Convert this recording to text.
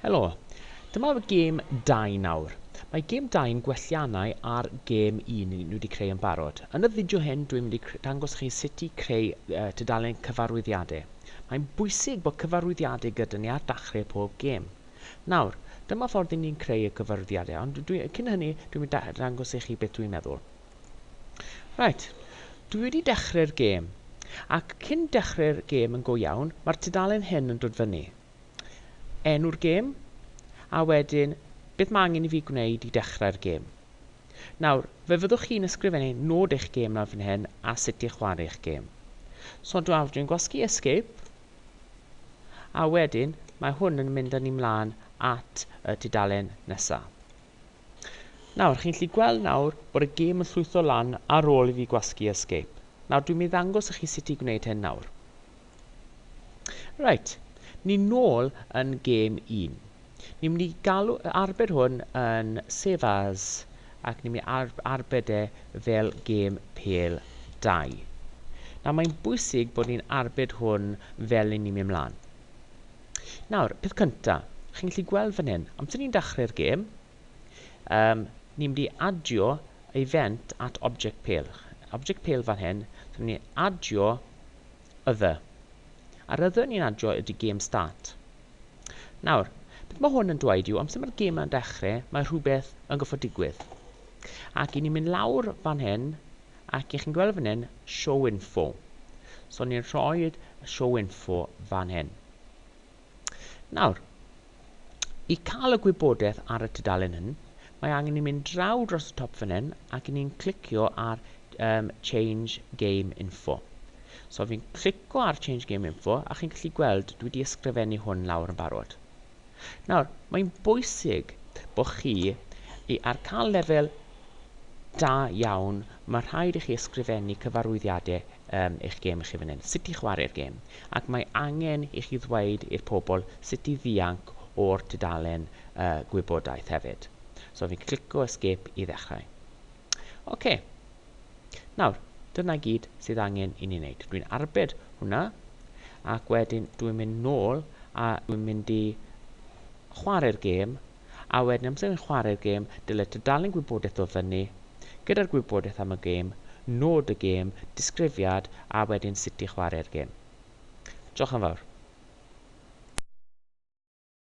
Helo, dyma gêm 2 nawr. Mae gêm 2 yn gwelliannau ar gêm 1 ni wedi creu yn barod. Yn y fideo hyn, dwi'n mynd i dangos chi sut i creu tudalen cyfarwyddiadau. Mae'n bwysig bod cyfarwyddiadau gyda ni ar dechrau pob gêm. Nawr, dyma ffordd i ni'n creu y cyfarwyddiadau, ond cyn hynny, dwi'n mynd i dangos i chi beth dwi'n meddwl. Right, dwi wedi dechrau'r gêm, ac cyn dechrau'r gêm yn go iawn, mae'r tudalen hyn yn dod fyny. Enw'r gêm, a wedyn beth mae angen i fi gwneud i dechrau'r gêm. Nawr, fe fyddwch chi'n ysgrifennu nod eich gêm na fan hyn a sut i chwarae eich gêm. So dwi'n gwasgu escape, a wedyn mae hwn yn mynd â ni mlaen at y tudalen nesaf. Nawr, chi'n gallu gweld nawr bod y gêm yn llwytho lan ar ôl i fi gwasgu escape. Nawr, dwi'n mynd i ddangos i chi sut i gwneud hyn nawr. Right, ni'n nôl yn gêm 1. Ni'n mynd i arbed hwn yn save as, ac ni'n mynd i arbed e fel gêm pêl 2. Nawr, mae'n bwysig bod ni'n arbed hwn fel ni'n mynd mlaen. Nawr, peth cyntaf, chi'n gallu gweld fan hyn, amser ni'n dechrau'r gêm, ni'n mynd i adio event at object pêl. Object pêl fan hyn, ni'n mynd i adio other. A'r other ni'n adio ydy game start. Nawr, beth mae hwn yn dweud yw, amser mae'r gêm yn dechrau, mae rhywbeth yn goffod digwydd. Ac i ni'n mynd lawr fan hyn, ac i chi'n gweld fan hyn, show info. So ni'n rhoi show info fan hyn. Nawr, i cael y gwybodaeth ar y tudalen hyn, mae angen i mynd draw dros y top fan hyn, ac i ni'n clicio ar change game info. So fi'n clicio ar change game info, a chi'n gallu gweld dwi wedi ysgrifennu hwn lawr yn barod. Nawr, mae'n bwysig bod chi, ar cael lefel da iawn, mae rhaid i chi ysgrifennu cyfarwyddiadau eich gêm eich chi fan hyn, sut i chwarae'r gêm. Ac mae angen i chi ddweud i'r pobl sut i ddianc o'r tudalen gwybodaeth hefyd. So fi'n clicio escape i ddechrau. Oce. Nawr, dyna gyd sydd angen i ni wneud. Dwi'n arbed hwnna, ac wedyn dwi'n mynd nôl a dwi'n mynd i chwarae'r gêm, a wedyn amser yn chwarae'r gêm, dylai tudalen gwybodaeth o fyny, gyda'r gwybodaeth am y gêm, nod y gêm, disgrifiad, a wedyn sut i chwarae'r gêm. Diolch yn fawr.